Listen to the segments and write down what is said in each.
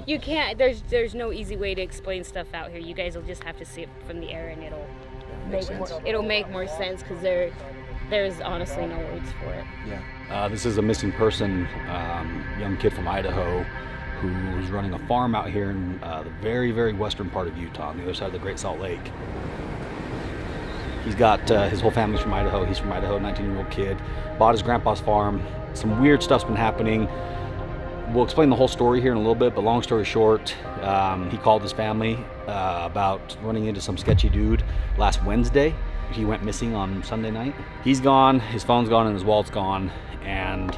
You can't. There's no easy way to explain stuff out here. You guys will just have to see it from the air, and it'll make more sense because there's honestly no words for it. Yeah. This is a missing person, young kid from Idaho, who was running a farm out here in the very, very western part of Utah, on the other side of the Great Salt Lake. He's got his whole family's from Idaho. He's from Idaho, 19-year-old kid. Bought his grandpa's farm. Some weird stuff's been happening. We'll explain the whole story here in a little bit, but long story short, he called his family about running into some sketchy dude last Wednesday. He went missing on Sunday night. He's gone, his phone's gone, and his wallet's gone. And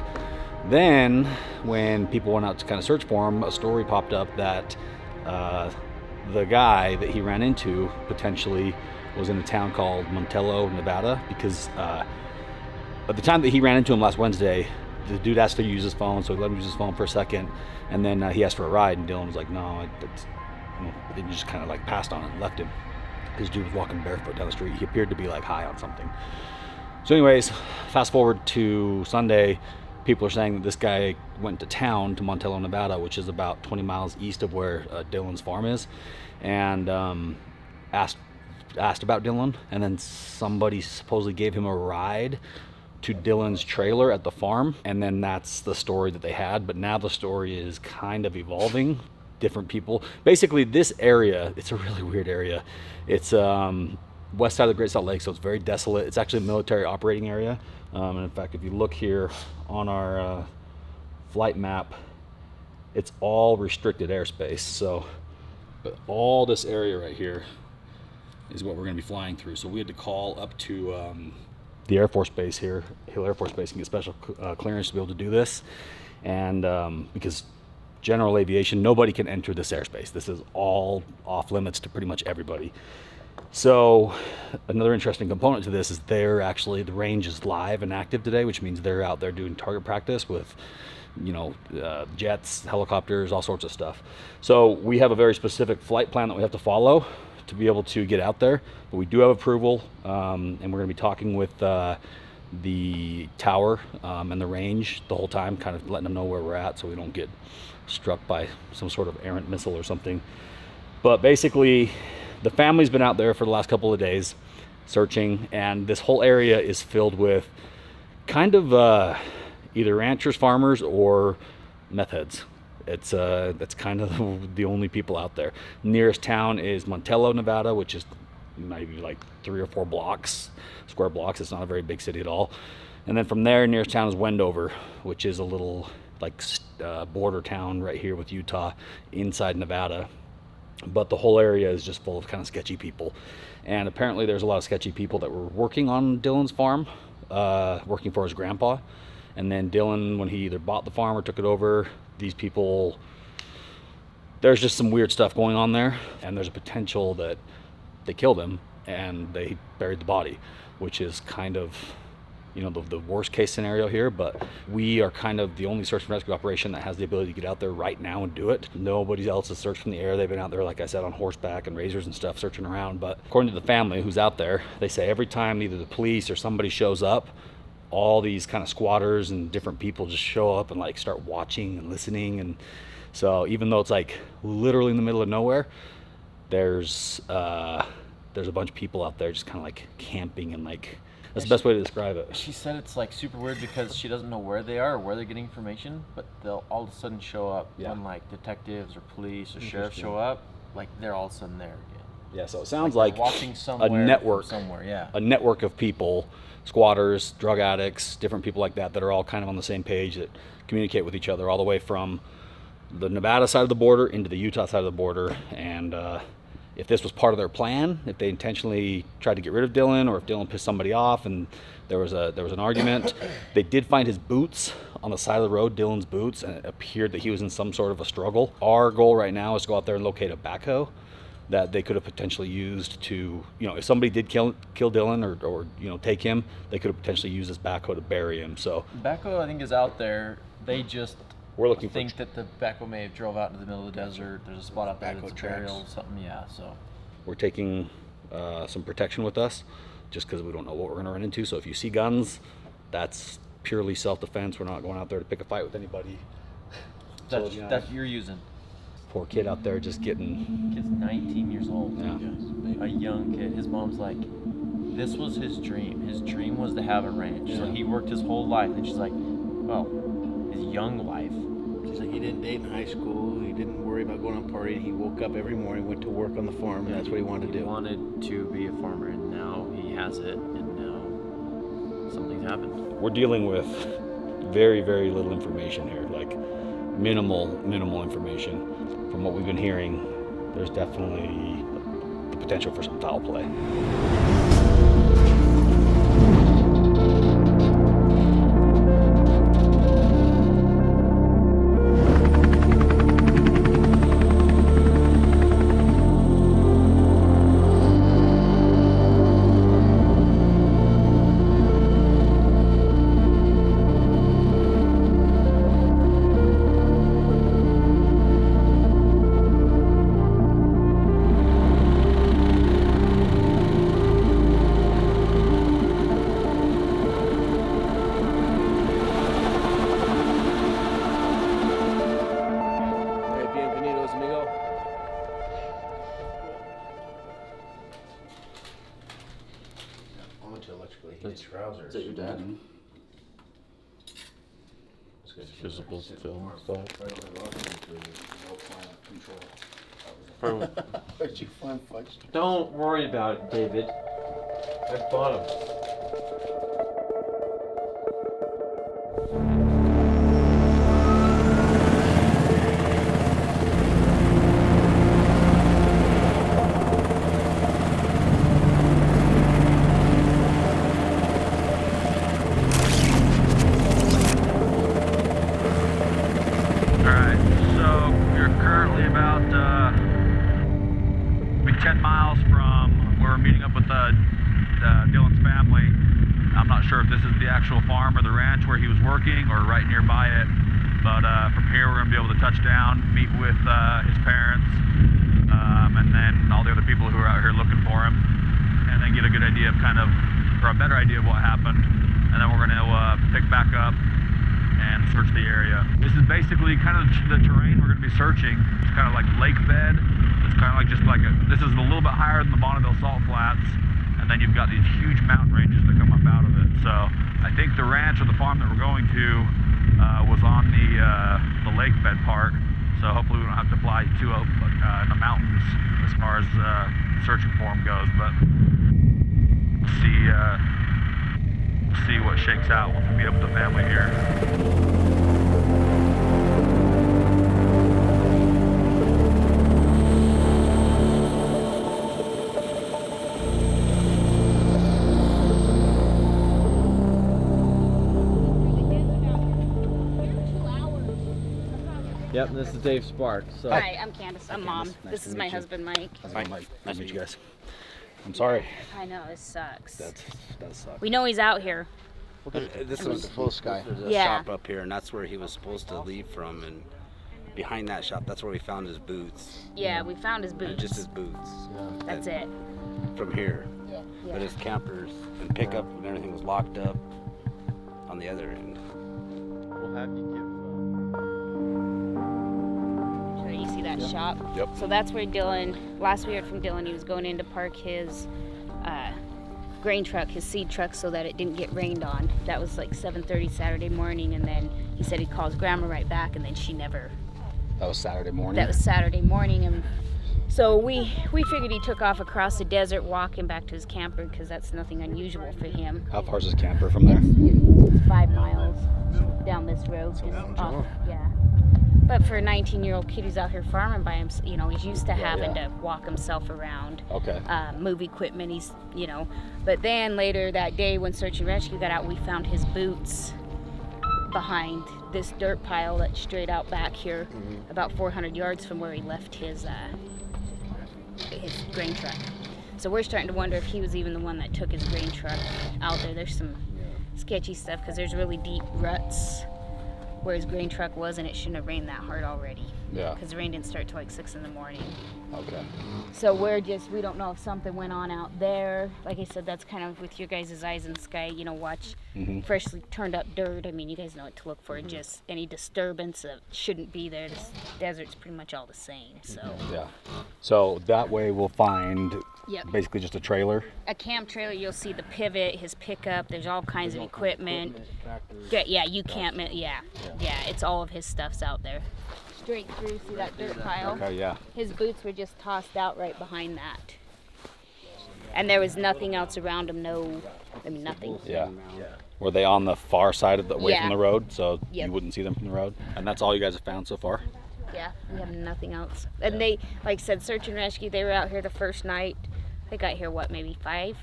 then when people went out to kind of search for him, a story popped up that the guy that he ran into potentially was in a town called Montello, Nevada, because at the time that he ran into him last Wednesday, the dude asked to use his phone, so he let him use his phone for a second, and then he asked for a ride, and Dylan was like, no, he just kind of like passed on it and left him. This dude was walking barefoot down the street. He appeared to be like high on something. So anyways, fast forward to Sunday, people are saying that this guy went to town to Montello, Nevada, which is about 20 miles east of where Dylan's farm is, and asked about Dylan, and then somebody supposedly gave him a ride to Dylan's trailer at the farm, and then that's the story that they had. But now the story is kind of evolving. Different people. Basically, this area, it's a really weird area. It's west side of the Great Salt Lake, so it's very desolate. It's actually a military operating area. And in fact, if you look here on our flight map, it's all restricted airspace. So, but all this area right here is what we're going to be flying through. So we had to call up to the Air Force Base here, Hill Air Force Base, and get special clearance to be able to do this. And because general aviation, nobody can enter this airspace. This is all off limits to pretty much everybody. So another interesting component to this is the range is live and active today, which means they're out there doing target practice with, jets, helicopters, all sorts of stuff. So we have a very specific flight plan that we have to follow to be able to get out there, but we do have approval, and we're going to be talking with the tower and the range the whole time, kind of letting them know where we're at so we don't get struck by some sort of errant missile or something. But basically, the family's been out there for the last couple of days searching, and this whole area is filled with kind of either ranchers, farmers, or meth heads. That's kind of the only people out there. Nearest town is Montello, Nevada, which is maybe like 3 or 4 square blocks. It's not a very big city at all. And then from there, nearest town is Wendover, which is a little border town right here with Utah inside Nevada. But the whole area is just full of kind of sketchy people. And apparently there's a lot of sketchy people that were working on Dylan's farm, working for his grandpa. And then Dylan, when he either bought the farm or took it over, these people, there's just some weird stuff going on there. And there's a potential that they killed him and they buried the body, which is kind of, the worst case scenario here. But we are kind of the only search and rescue operation that has the ability to get out there right now and do it. Nobody else has searched from the air. They've been out there, like I said, on horseback and razors and stuff, searching around. But according to the family who's out there, they say every time either the police or somebody shows up, all these kind of squatters and different people just show up and start watching and listening. And so even though it's literally in the middle of nowhere, there's a bunch of people out there just kind of camping, and that's the best way to describe it. She said it's super weird because she doesn't know where they are or where they're getting information, but they'll all of a sudden show up when detectives or police or sheriff show up, they're all of a sudden there again. Yeah, so it sounds like watching somewhere, a network somewhere, a network of people, squatters, drug addicts, different people like that are all kind of on the same page, that communicate with each other all the way from the Nevada side of the border into the Utah side of the border. And if this was part of their plan, if they intentionally tried to get rid of Dylan, or if Dylan pissed somebody off and there was an argument, they did find his boots on the side of the road, Dylan's boots, and it appeared that he was in some sort of a struggle. Our goal right now is to go out there and locate a backhoe that they could have potentially used to, if somebody did kill Dylan or take him, they could have potentially used this backhoe to bury him. So backhoe, I think, is out there. They just think that the backhoe may have drove out into the middle of the desert. There's a spot out there that's a burial, something. Yeah, so we're taking some protection with us, just because we don't know what we're going to run into. So if you see guns, that's purely self-defense. We're not going out there to pick a fight with anybody. That you're using. Poor kid out there just getting. Kid's 19 years old. Yeah. A young kid. His mom's like, this was his dream. His dream was to have a ranch. So he worked his whole life. And she's like, well, his young life. She's like, he didn't date in high school. He didn't worry about going on partying. He woke up every morning, went to work on the farm, and that's what he wanted to do. He wanted to be a farmer, and now he has it, and now something's happened. We're dealing with very, very little information here, like minimal information. From what we've been hearing, there's definitely the potential for some foul play. Is that your dad? Physical film stuff. Where'd you find fudge? Don't worry about it, David. I bought him. Alright, so you're currently about 10 miles from where we're meeting up with Dylan's family. I'm not sure if this is the actual farm or the ranch where he was working or right nearby it, but from here we're going to be able to touch down, meet with his parents, and then all the other people who are out here looking for him, and then get a good idea of or a better idea of what happened, and then we're going to pick back up and search the area. This is basically kind of the terrain we're going to be searching. It's kind of like lake bed. It's kind of like this is a little bit higher than the Bonneville Salt Flats, and then you've got these huge mountain ranges that come up out of it. So I think the ranch or the farm that we're going to was on the lake bed part. So hopefully we don't have to fly too up in the mountains as far as searching for them goes. But we'll see what shakes out once we meet up with the family here. Yep, this is Dave Spark. So. Hi, I'm Candace. I'm Mom. Nice This to is meet my you. husband, Mike. Nice to meet you guys. I'm sorry. I know, this sucks. That sucks. We know he's out here. This was the full sky. There's a Yeah. shop up here, and that's where he was supposed to leave from. And behind that shop, that's where we found his boots. Yeah, we found his boots. Just his boots. That's it. From here. Yeah. But his campers and pickup and everything was locked up on the other end. We'll have you give. Right, you see that shop? Yep. So that's where last we heard from Dylan, he was going in to park his grain truck, his seed truck, so that it didn't get rained on. That was like 7:30 Saturday morning, and then he said he'd call his grandma right back, and then she never. That was Saturday morning. That was Saturday morning, and so we figured he took off across the desert, walking back to his camper, because that's nothing unusual for him. How far's his camper from there? It's 5 miles down this road. Just off, yeah. But for a 19-year-old kid who's out here farming by himself, he's used to having to walk himself around. Okay. Move equipment. But then later that day when Search and Rescue got out, we found his boots behind this dirt pile that's straight out back here, about 400 yards from where he left his grain truck. So we're starting to wonder if he was even the one that took his grain truck out there. There's some sketchy stuff because there's really deep ruts where his grain truck was, and it shouldn't have rained that hard already. Yeah. Because the rain didn't start till like 6 in the morning. Okay. So we don't know if something went on out there. Like I said, that's kind of with your guys' eyes in the sky, watch freshly turned up dirt. I mean, you guys know what to look for. Just any disturbance that shouldn't be there. This desert's pretty much all the same, so. Yeah. So that way we'll find Yep. basically just a trailer. A camp trailer, you'll see the pivot, his pickup, there's all kinds of equipment. Yeah, it's all of his stuff's out there. Straight through, see that dirt pile? Okay, yeah. His boots were just tossed out right behind that. And there was nothing else around him, nothing. Yeah. Were they on the far side of away from Yeah. the road, so Yep. you wouldn't see them from the road? And that's all you guys have found so far? Yeah, we have nothing else. And they, like I said, search and rescue, they were out here the first night. They got here, maybe 5?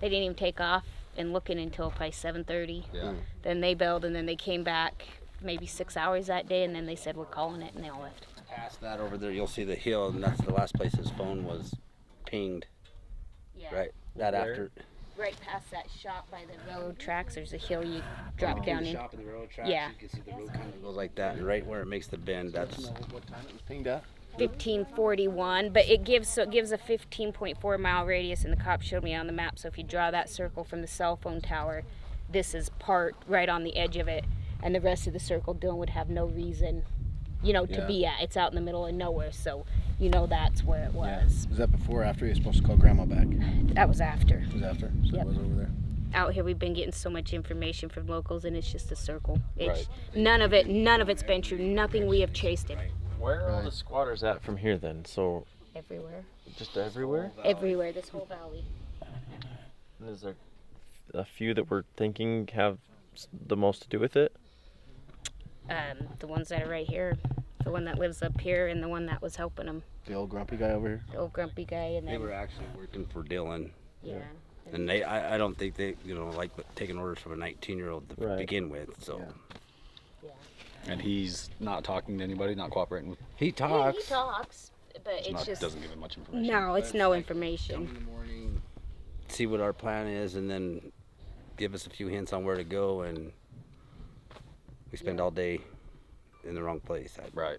They didn't even take off and looking until probably 7:30. Yeah. Then they bailed, and then they came back maybe 6 hours that day, and then they said, we're calling it, and they all left. Past that over there, you'll see the hill, and that's the last place his phone was pinged. Yeah. Right. That Where? after. Right past that shop by the railroad tracks, there's a hill you drop down in. Shop in the railroad tracks. Yeah. You can see the road kind of goes like that, and right where it makes the bend, that's. What time it was pinged at? 1541, but it gives a 15.4 mile radius, and the cop showed me on the map. So if you draw that circle from the cell phone tower, this is part right on the edge of it, and the rest of the circle Dylan would have no reason, to be at. It's out in the middle of nowhere, so that's where it was. Was that before or after he was supposed to call Grandma back? That was after. It was after, so Yep. it was over there. Out here we've been getting so much information from locals, and it's just a circle. It's Right. none of it's been true. Nothing we have chased it. Where are all the squatters at from here then? So Everywhere. just everywhere? Everywhere, this whole valley. And is there a few that we're thinking have the most to do with it? The ones that are right here, the one that lives up here, and the one that was helping him, The old grumpy guy over here. the old grumpy guy, and They then were actually working for Dylan. yeah. And I don't think they, like taking orders from a 19-year-old to Right. begin with. So And he's not talking to anybody, not cooperating with. he He talks. talks, but it's Not, just doesn't give him much information. no, it's no Come information. in the morning, see what our plan is, and then give us a few hints on where to go, and we spend all day in the wrong place. Right.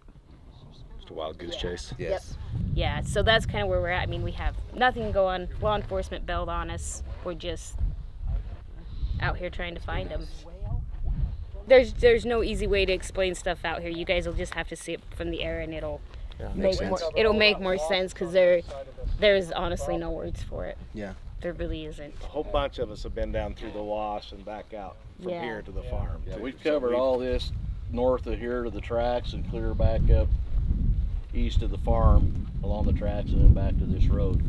Just a wild goose chase. Yes. Yeah, so that's kind of where we're at. I mean, we have nothing going. Law enforcement bailed on us. We're just out here trying to find them. There's no easy way to explain stuff out here. You guys will just have to see it from the air, and it'll make more sense, because there's honestly no words for it. Yeah. There really isn't. A whole bunch of us have been down through the wash and back out from Yeah. here to the farm. Yeah, too. we've So covered all this north of here to the tracks and clear back up east of the farm along the tracks and then back to this road.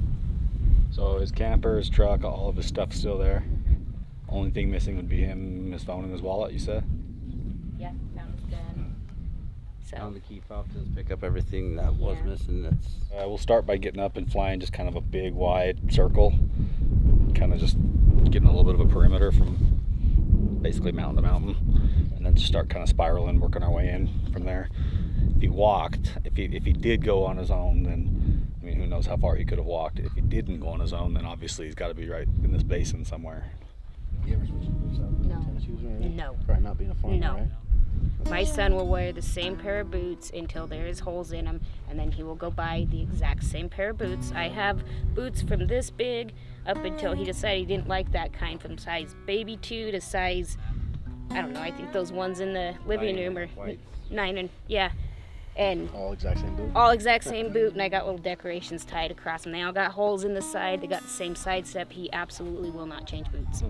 So his camper, his truck, all of his stuff's still there. Only thing missing would be him, his phone, and his wallet. You said. Yeah, found his gun. Found So the key fob to pick up everything that was Yeah. missing. That's We'll start by getting up and flying just kind of a big wide circle, kind of just getting a little bit of a perimeter from basically mountain to mountain, and then just start kind of spiraling, working our way in from there. If he walked, if he did go on his own, then I mean, who knows how far he could have walked. If he didn't go on his own, then obviously he's got to be right in this basin somewhere. You ever switch to boots out? No. Tennis shoes or anything? No. Probably not being a farmer, No. right? my son will wear the same pair of boots until there is holes in them, and then he will go buy the exact same pair of boots. I have boots from this big up until he decided he didn't like that kind, from size baby 2 to size, I don't know, I think those ones in the living room are 9 and yeah. And All exact same boot. all exact same boot, and I got little decorations tied across them. They all got holes in the side. They got the same side step. He absolutely will not change boots.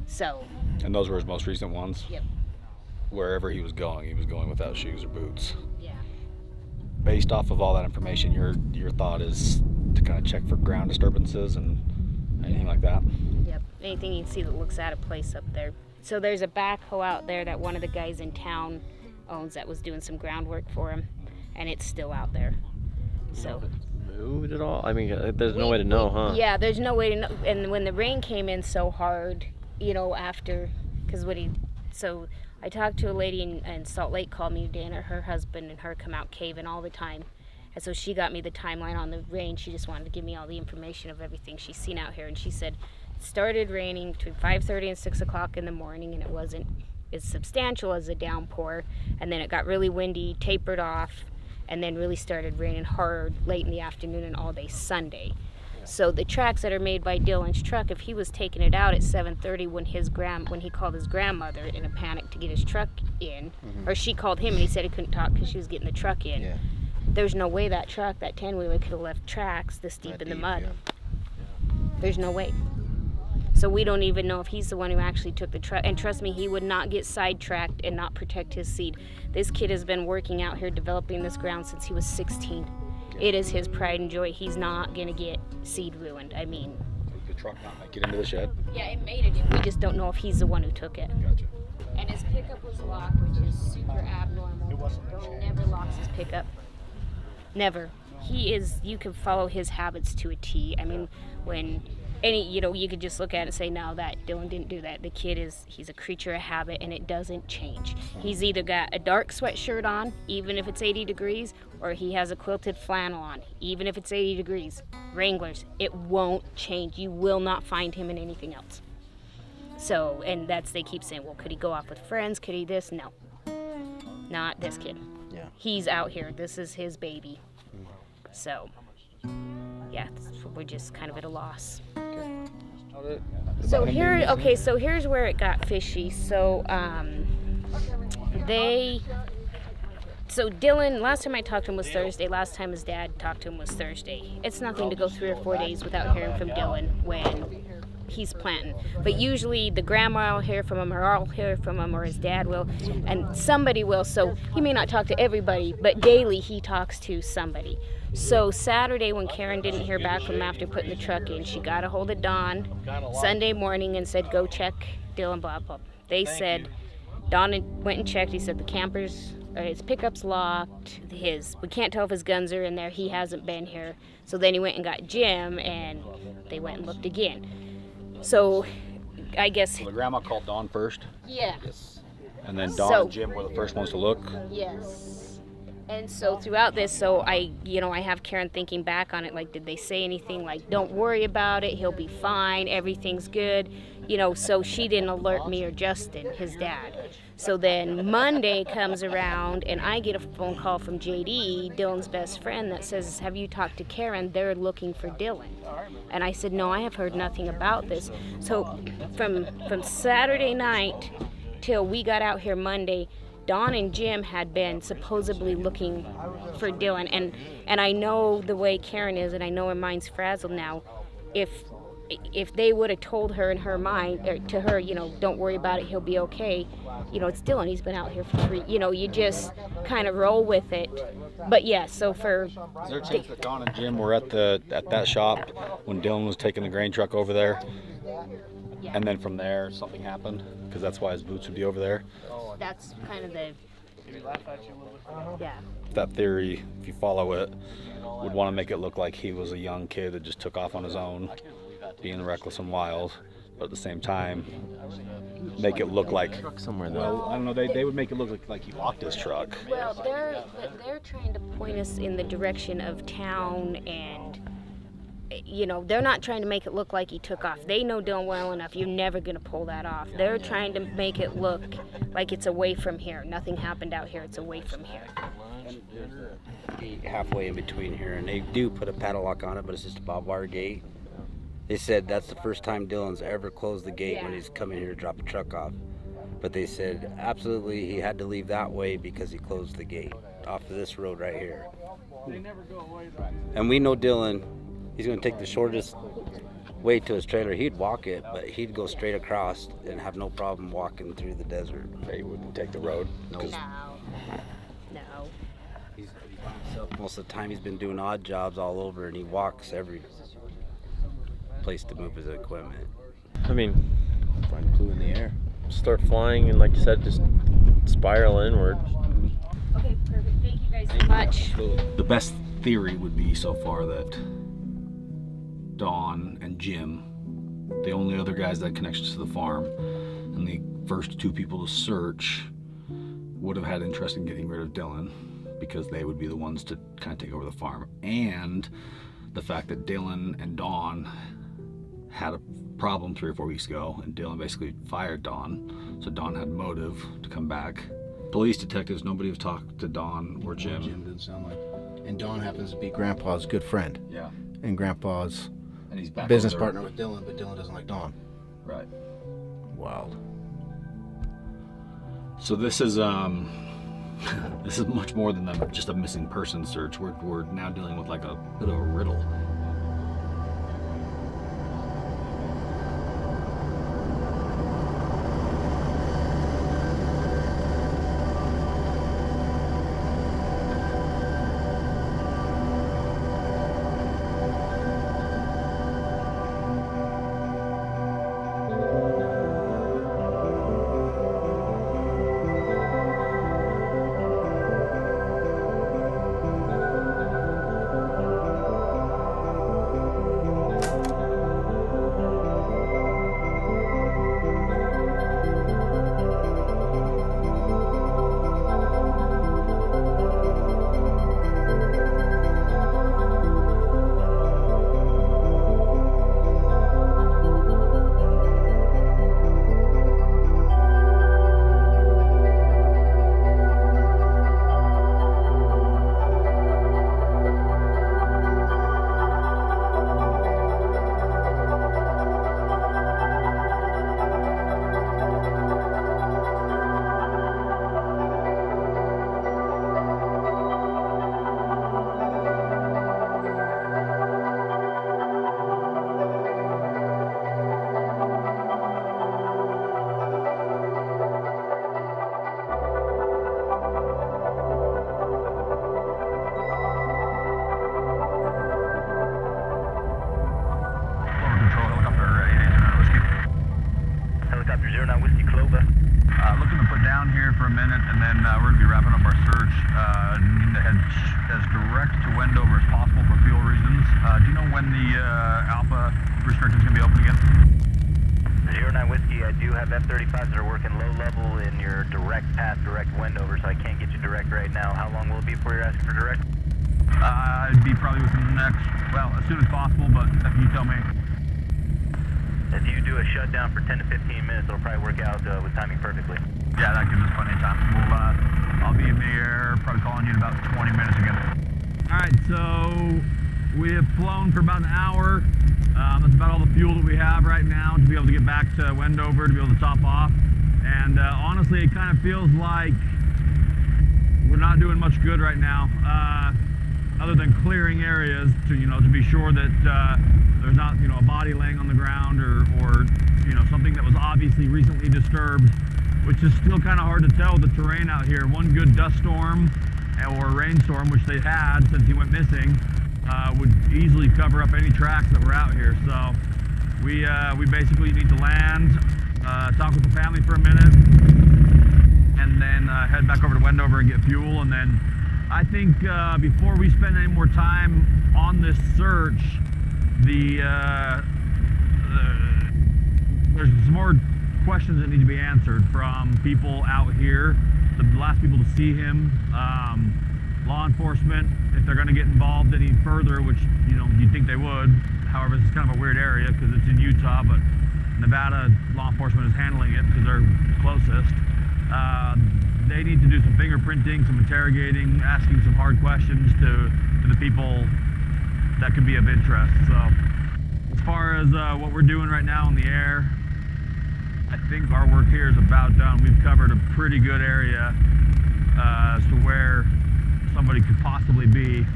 So, And those were his most recent ones. yep, Wherever he was going without shoes or boots. yeah. Based off of all that information, your thought is to kind of check for ground disturbances and anything like that. Yep, anything you can see that looks out of place up there. So there's a backhoe out there that one of the guys in town owns that was doing some groundwork for him, and it's still out there. So Moved at all? I mean, there's no way to know, huh? yeah, there's no way to know. And when the rain came in so hard, after, because so I talked to a lady in Salt Lake called me today, and her husband and her come out caving all the time. And so she got me the timeline on the rain. She just wanted to give me all the information of everything she's seen out here. And she said it started raining between 5:30 and 6 o'clock in the morning, and it wasn't as substantial as a downpour. And then it got really windy, tapered off, and then really started raining hard late in the afternoon and all day Sunday. So the tracks that are made by Dylan's truck, if he was taking it out at 7:30 when he called his grandmother in a panic to get his truck in, or she called him and he said he couldn't talk because she was getting the truck in. Yeah. There's no way that 10-wheeler could have left tracks this deep in the mud. There's no way. So we don't even know if he's the one who actually took the truck. And trust me, he would not get sidetracked and not protect his seed. This kid has been working out here developing this ground since he was 16. It is his pride and joy. He's not going to get seed ruined. I mean, The truck not make it into the shed? yeah, it made it in. We just don't know if he's the one who took it. Gotcha. And his pickup was locked, which is super abnormal. Dylan never locks his pickup. Never. He is, you can follow his habits to a T. I mean, when you could just look at it and say, no, that Dylan didn't do that. The kid he's a creature of habit, and it doesn't change. He's either got a dark sweatshirt on, even if it's 80 degrees, or he has a quilted flannel on, even if it's 80 degrees. Wranglers, it won't change. You will not find him in anything else. So, and they keep saying, well, could he go off with friends? Could he this? No. Not this kid. Yeah. He's out here. This is his baby. So, yeah, we're just kind of at a loss. So here's where it got fishy. So, Dylan, last time I talked to him was Thursday. Last time his dad talked to him was Thursday. It's nothing to go 3 or 4 days without hearing from Dylan when he's planting. But usually the grandma will hear from him, or I'll hear from him, or his dad will, and somebody will. So he may not talk to everybody, but daily he talks to somebody. So Saturday, when Karen didn't hear back from him after putting the truck in, she got a hold of Don Sunday morning and said, go check Dylan, blah, blah. They said, Don went and checked. He said his pickup's locked. We can't tell if his guns are in there. He hasn't been here. So then he went and got Jim, and they went and looked again. So I guess... So the grandma called Dawn first? Yeah. Yes. And then Dawn and Jim were the first ones to look? Yes. And so throughout this, I have Karen thinking back on it, like, did they say anything like, don't worry about it, he'll be fine, everything's good, so she didn't alert me or Justin, his dad. So then Monday comes around and I get a phone call from JD, Dylan's best friend, that says, have you talked to Karen? They're looking for Dylan. And I said, no, I have heard nothing about this. So from Saturday night till we got out here Monday, Dawn and Jim had been supposedly looking for Dylan, and I know the way Karen is, and I know her mind's frazzled now. If they would have told her in her mind, or to her, don't worry about it, he'll be okay. It's Dylan. He's been out here for 3. You just kind of roll with it. But yeah, so for... Is there a chance that Dawn and Jim were at that shop when Dylan was taking the grain truck over there? Yeah. And then from there, something happened? Because that's why his boots would be over there? That's kind of the... Yeah. That theory, if you follow it, would want to make it look like he was a young kid that just took off on his own, being reckless and wild, but at the same time, make it look like... Somewhere though. Well, I don't know, they would make it look like he locked his truck. Well, they're trying to point us in the direction of town, and they're not trying to make it look like he took off. They know Dylan well enough. You're never going to pull that off. They're trying to make it look like it's away from here. Nothing happened out here. It's away from here. Halfway in between here, and they do put a padlock on it, but it's just a barbed wire gate. They said that's the first time Dylan's ever closed the gate when he's coming here to drop a truck off. But they said absolutely he had to leave that way because he closed the gate off of this road right here. And we know Dylan, he's going to take the shortest way to his trailer. He'd walk it, but he'd go straight across and have no problem walking through the desert. He wouldn't take the road. No. He's by himself most of the time. He's been doing odd jobs all over, and he walks every place to move his equipment. I mean, Find clue in the air. start flying and, like you said, just spiral inward. Okay, perfect. Thank you guys so much. The best theory would be so far that Dawn and Jim, the only other guys that had connections to the farm, and the first 2 people to search would have had interest in getting rid of Dylan because they would be the ones to kind of take over the farm. And the fact that Dylan and Dawn had a problem 3 or 4 weeks ago, and Dylan basically fired Dawn, so Dawn had motive to come back police detectives, nobody has talked to Don or Jim. Jim didn't sound like. And Don happens to be Grandpa's good friend. Yeah. And Grandpa's And he's back business over there. partner with Dylan, but Dylan doesn't like Don. Right. Wild. So this is this is much more than just a missing person search. We're now dealing with like a bit of a riddle. Looking to put down here for a minute, and then we're going to be wrapping up our search. Need to head as direct to Wendover as possible for fuel reasons. Do you know when the Alpha restricted is going to be open again? 09 Whiskey, I do have F-35s that are working low level in your direct path, direct Wendover, so I can't get you direct right now. How long will it be before you're asking for direct? It'd be probably within the next, well, as soon as possible, but you tell me. If you do a shutdown for 10 to 15 minutes, it'll probably work out with timing perfectly. Yeah, that gives us plenty of time. I'll be in the air, probably calling you in about 20 minutes again. All right, so we have flown for about an hour. That's about all the fuel that we have right now to be able to get back to Wendover, to be able to top off. And honestly, it kind of feels like we're not doing much good right now, other than clearing areas to be sure that there's not a body laying on the ground or something that was obviously recently disturbed, which is still kind of hard to tell with the terrain out here. One good dust storm or rainstorm, which they had since he went missing, would easily cover up any tracks that were out here. So we basically need to land, talk with the family for a minute, and then head back over to Wendover and get fuel. And then I think before we spend any more time on this search, there's some more questions that need to be answered from people out here, the last people to see him, law enforcement, if they're going to get involved any further, which you'd think they would. However, this is kind of a weird area because it's in Utah, but Nevada law enforcement is handling it because they're closest. They need to do some fingerprinting, some interrogating, asking some hard questions to the people that could be of interest. So as far as what we're doing right now in the air, I think our work here is about done. We've covered a pretty good area as to where somebody could possibly be.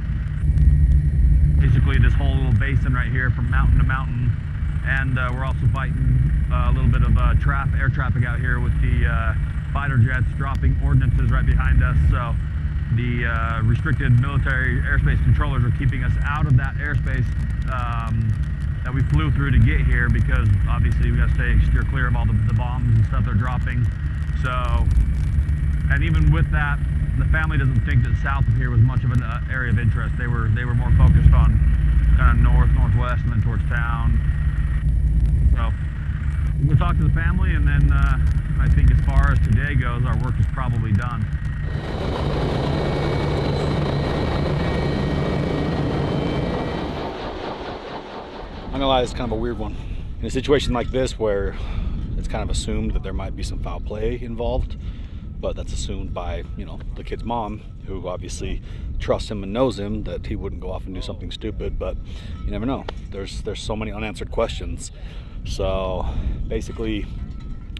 Basically this whole little basin right here from mountain to mountain. And we're also fighting a little bit of air traffic out here with the fighter jets dropping ordnances right behind us. So the restricted military airspace controllers are keeping us out of that airspace that we flew through to get here, because obviously we got to steer clear of all the bombs and stuff they're dropping. So, and even with that, the family doesn't think that south of here was much of an area of interest. They were more focused on kind of northwest and then towards town. So we'll talk to the family, and then I think as far as today goes, our work is probably done. I'm gonna lie, it's kind of a weird one. In a situation like this where it's kind of assumed that there might be some foul play involved, but that's assumed by, you know, the kid's mom, who obviously trusts him and knows him, that he wouldn't go off and do something stupid. But you never know. There's so many unanswered questions. So basically,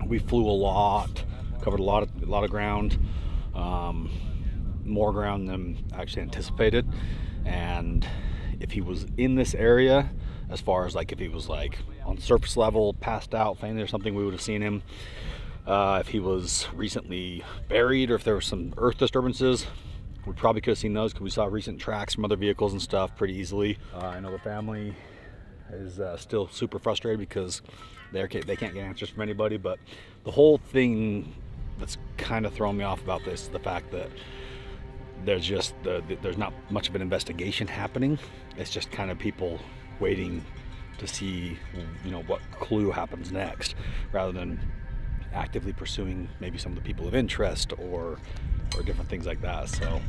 we flew a lot, covered a lot of ground, more ground than actually anticipated. And if he was in this area, as far as like if he was like on surface level, passed out, fainted or something, we would have seen him. If he was recently buried, or if there were some earth disturbances, we probably could have seen those, because we saw recent tracks from other vehicles and stuff pretty easily. I know the family is still super frustrated because they can't get answers from anybody. But the whole thing that's kind of thrown me off about this is the fact that there's not much of an investigation happening. It's just kind of people waiting to see, you know, what clue happens next, rather than actively pursuing maybe some of the people of interest or different things like that. So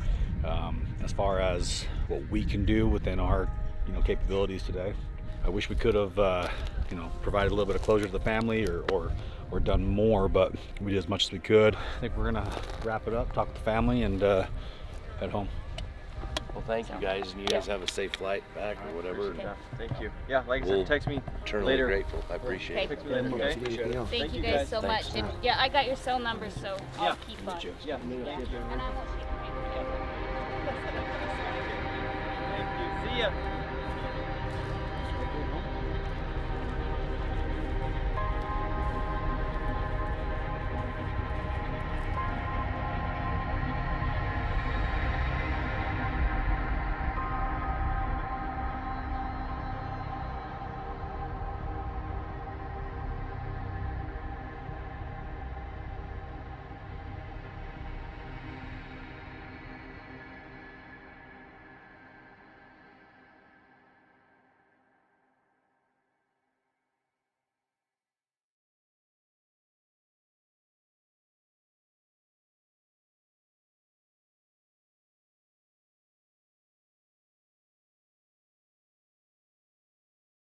as far as what we can do within our, you know, capabilities today, I wish we could have you know, provided a little bit of closure to the family or done more, but we did as much as we could. I think we're gonna wrap it up, talk with the family, and head home. Well, thank you guys, and you guys have a safe flight back or whatever. Yeah, thank you. Yeah, like I said, text me Eternally later. grateful. I appreciate it. Text me later, okay? Thank you guys so much. And yeah, I got your cell number, so I'll keep on. Yeah. And I will Thank you. See ya.